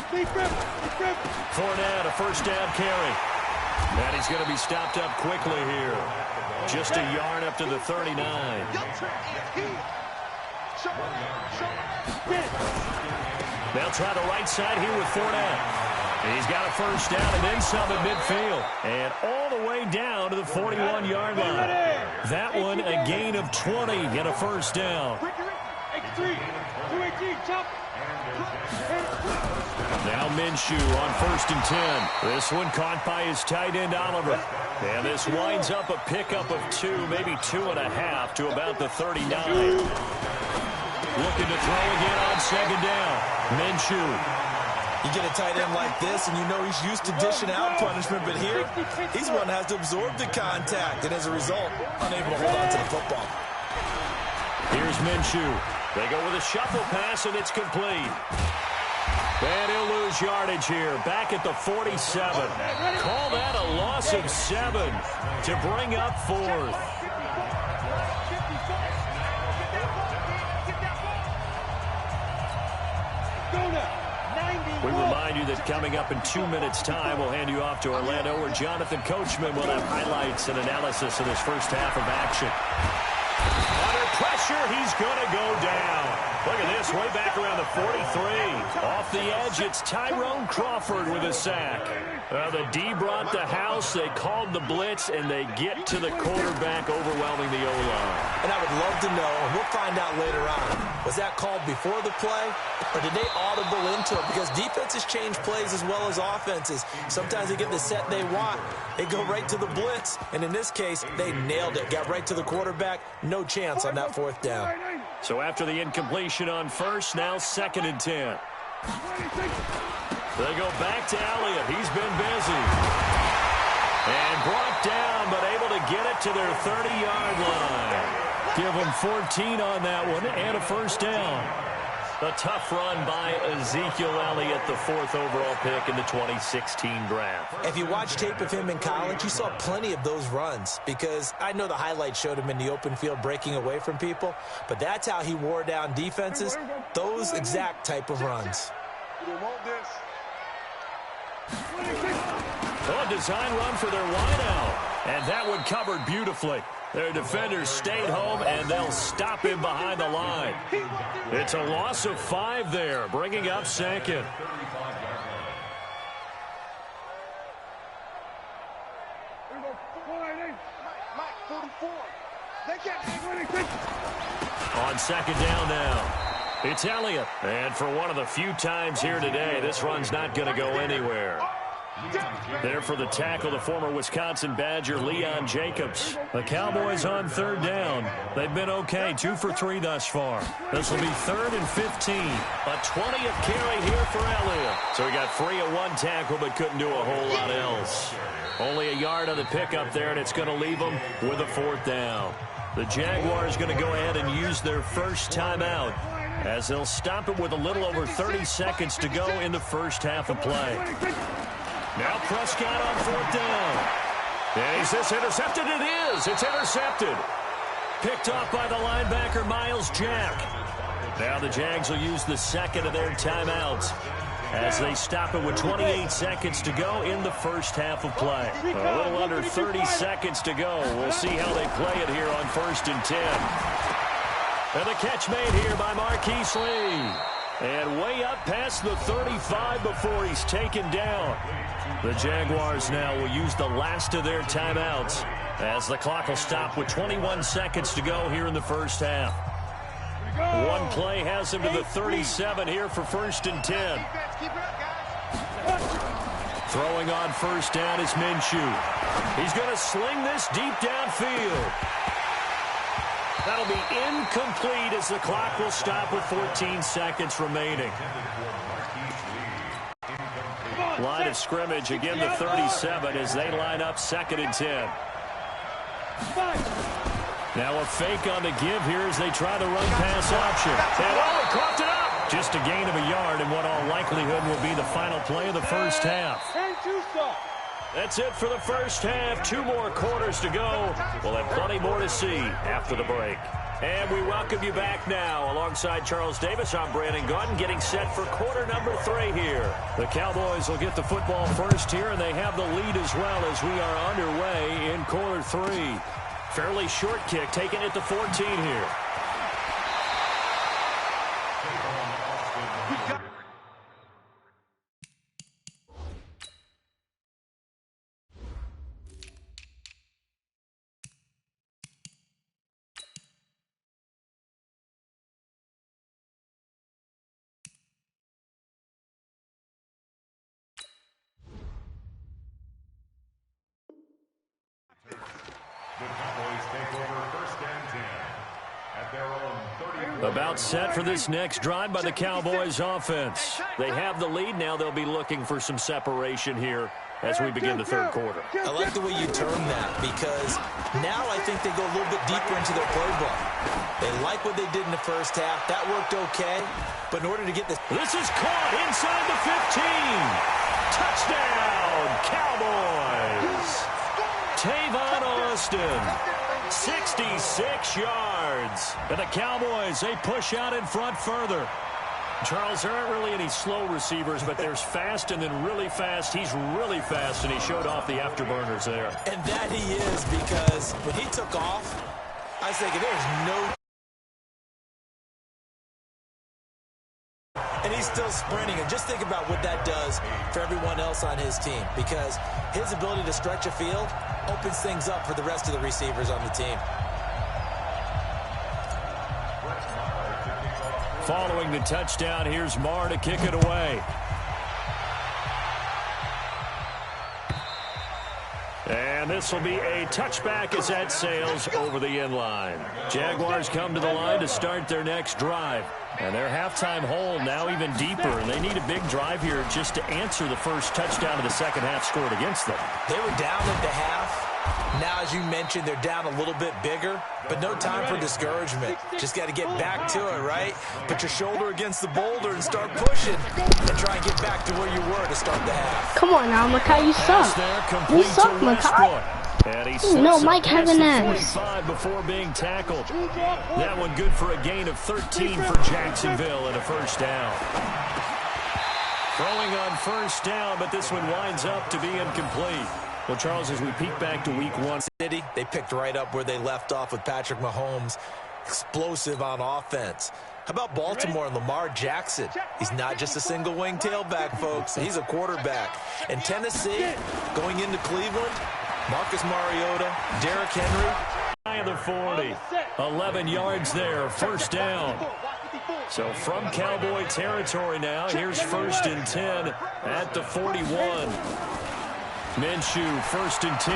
Fournette, a first down carry. And he's going to be stopped up quickly here. Just a yard up to the 39. They'll try the right side here with Fournette. He's got a first down and then some at midfield. And all the way down to the 41-yard line. That one a gain of 20 and a first down. Now Minshew on 1st and 10. This one caught by his tight end Oliver. And this winds up a pickup of 2, maybe 2.5 to about the 39. Looking to throw again on 2nd down. Minshew. You get a tight end like this, and you know he's used to dishing out punishment, but here, he's one that has to absorb the contact, and as a result, unable to hold on to the football. Here's Minshew. They go with a shuffle pass, and it's complete. And he'll lose yardage here, back at the 47. Call that a loss of 7 to bring up 4th. We remind you that coming up in 2 minutes' time, we'll hand you off to Orlando, where Jonathan Coachman will have highlights and analysis of this first half of action. Under pressure, he's going to go down. Look at this, way back around the 43. Off the edge, it's Tyrone Crawford with a sack. The D brought the house, they called the blitz, and they get to the quarterback, overwhelming the O-line. And I would love to know, and we'll find out later on, was that called before the play, or did they audible into it? Because defenses change plays as well as offenses. Sometimes they get the set they want. They go right to the blitz, and in this case, they nailed it. Got right to the quarterback, no chance on that 4th down. So after the incompletion on 1st, now 2nd and 10. They go back to Elliott. He's been busy. And brought down, but able to get it to their 30-yard line. Give them 14 on that one and a first down. A tough run by Ezekiel Elliott, the 4th overall pick in the 2016 draft. If you watch tape of him in college, you saw plenty of those runs, because I know the highlights showed him in the open field breaking away from people, but that's how he wore down defenses, those exact type of runs. A design run for their wideout, and that one covered beautifully. Their defenders stayed home, and they'll stop him behind the line. It's a loss of 5 there, bringing up 2nd. On 2nd down now, it's Elliott. And for one of the few times here today, this run's not going to go anywhere. There for the tackle, the former Wisconsin Badger, Leon Jacobs. The Cowboys on 3rd down. They've been okay, 2 for 3 thus far. This will be 3rd and 15. A 20th carry here for Elliott. So he got free of 1 tackle, but couldn't do a whole lot else. Only a yard on the pickup there, and it's going to leave them with a 4th down. The Jaguars going to go ahead and use their first timeout, as they'll stop it with a little over 30 seconds to go in the first half of play. Now Prescott on 4th down. And is this intercepted? It is. It's intercepted. Picked off by the linebacker, Miles Jack. Now the Jags will use the 2nd of their timeouts as they stop it with 28 seconds to go in the first half of play. A little under 30 seconds to go. We'll see how they play it here on 1st and 10. And the catch made here by Marquise Lee. And way up past the 35 before he's taken down. The Jaguars now will use the last of their timeouts as the clock will stop with 21 seconds to go here in the first half. One play has him to the 37 here for 1st and 10. Throwing on 1st down is Minshew. He's going to sling this deep downfield. That'll be incomplete as the clock will stop with 14 seconds remaining. Line of scrimmage, again the 37 as they line up 2nd and 10. Now a fake on the give here as they try the run-pass option. And he coughed it up! Just a gain of a yard in what all likelihood will be the final play of the first half. That's it for the first half. 2 more quarters to go. We'll have plenty more to see after the break. And we welcome you back now. Alongside Charles Davis, I'm Brandon Gaudin, getting set for quarter number 3 here. The Cowboys will get the football first here, and they have the lead as well as we are underway in quarter 3. Fairly short kick, taking it to 14 here. About set for this next drive by the Cowboys offense. They have the lead. Now they'll be looking for some separation here as we begin the third quarter. I like the way you term that, because now I think they go a little bit deeper into their playbook. They like what they did in the first half. That worked okay. But in order to get this... This is caught inside the 15. Touchdown, Cowboys. Tavon Austin. 66 yards. And the Cowboys, they push out in front further. Charles, there aren't really any slow receivers, but there's fast and then really fast. He's really fast, and he showed off the afterburners there. And that he is, because when he took off, I was thinking there's no... And he's still sprinting. And just think about what that does for everyone else on his team, because his ability to stretch a field opens things up for the rest of the receivers on the team. Following the touchdown, here's Marr to kick it away. And this will be a touchback as that sails over the end line. Jaguars come to the line to start their next drive. And their halftime hole now even deeper, and they need a big drive here just to answer the first touchdown of the second half scored against them. They were down at the half. Now, as you mentioned, they're down a little bit bigger, but no time for discouragement. Just got to get back to it, right? Put your shoulder against the boulder and start pushing and try and get back to where you were to start the half. Come on now, Makai, you suck. You suck, Makai. No, Mike has an ass. Before being tackled. That one good for a gain of 13 for Jacksonville and a first down. Throwing on first down, but this one winds up to be incomplete. Well, Charles, as we peek back to week 1. City, they picked right up where they left off with Patrick Mahomes. Explosive on offense. How about Baltimore and Lamar Jackson? He's not just a single wing tailback, folks. He's a quarterback. And Tennessee, going into Cleveland, Marcus Mariota, Derrick Henry. Of the 40. 11 yards there, first down. So from Cowboy territory now, here's 1st and 10 at the 41. Minshew, 1st and 10.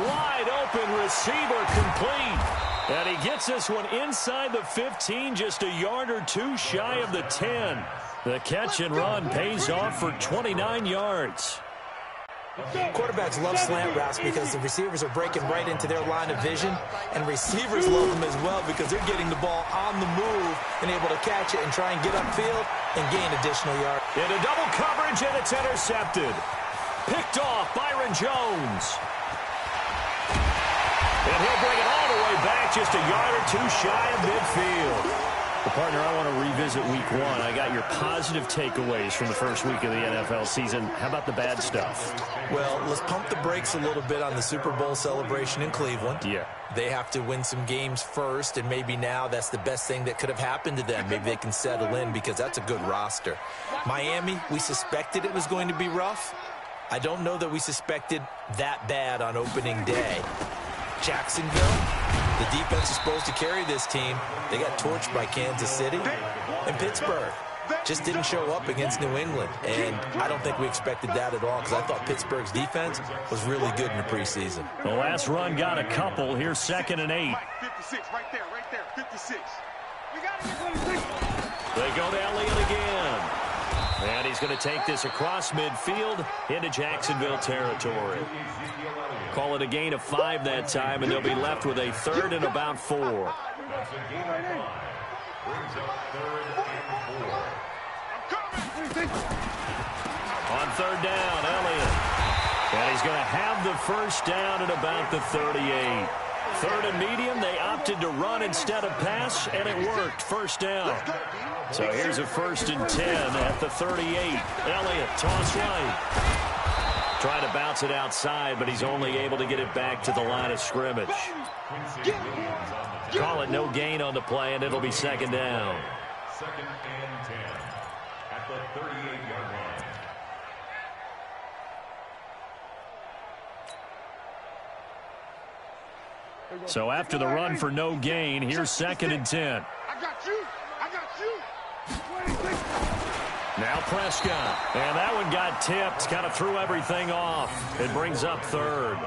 Wide open receiver complete. And he gets this one inside the 15, just a yard or two shy of the 10. The catch and run pays off for 29 yards. Quarterbacks love slant routes because the receivers are breaking right into their line of vision, and receivers love them as well because they're getting the ball on the move and able to catch it and try and get upfield and gain additional yards. Into double coverage, and it's intercepted. Picked off Byron Jones. And he'll bring it all the way back, just a yard or two shy of midfield. Well, partner, I want to revisit week 1. I got your positive takeaways from the first week of the NFL season. How about the bad stuff? Well, let's pump the brakes a little bit on the Super Bowl celebration in Cleveland. Yeah. They have to win some games first, and maybe now that's the best thing that could have happened to them. Maybe they can settle in because that's a good roster. Miami, we suspected it was going to be rough. I don't know that we suspected that bad on opening day. Jacksonville, the defense is supposed to carry this team. They got torched by Kansas City. And Pittsburgh just didn't show up against New England. And I don't think we expected that at all because I thought Pittsburgh's defense was really good in the preseason. The last run got a couple. Here's 2nd and 8. 56, right there, 56. They go to Elliott again. And he's going to take this across midfield into Jacksonville territory. Call it a gain of 5 that time, and they'll be left with a 3rd and about 4. On 3rd down, Elliott. And he's going to have the first down at about the 38. Third and medium, they opted to run instead of pass, and it worked. First down. So here's a 1st and 10 at the 38. Elliott, toss right. Trying to bounce it outside, but he's only able to get it back to the line of scrimmage. Call it no gain on the play, and it'll be 2nd down. 2nd and 10 at the 38-yard line. So after the run for no gain, here's 2nd and 10. I got you. I got you. Now Prescott. And that one got tipped. Kind of threw everything off. It brings up 3rd.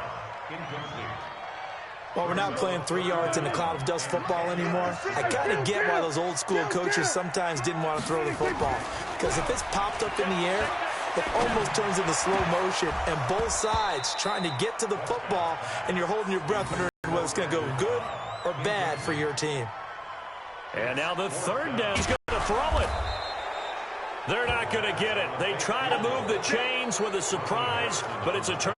Well, we're not playing 3 yards in a cloud of dust football anymore. I kind of get why those old school coaches sometimes didn't want to throw the football. Because if it's popped up in the air, it almost turns into slow motion. And both sides trying to get to the football, and you're holding your breath wondering whether it's going to go good or bad for your team. And now the 3rd down. He's going to throw it. They're not going to get it. They try to move the chains with a surprise, but it's a turn.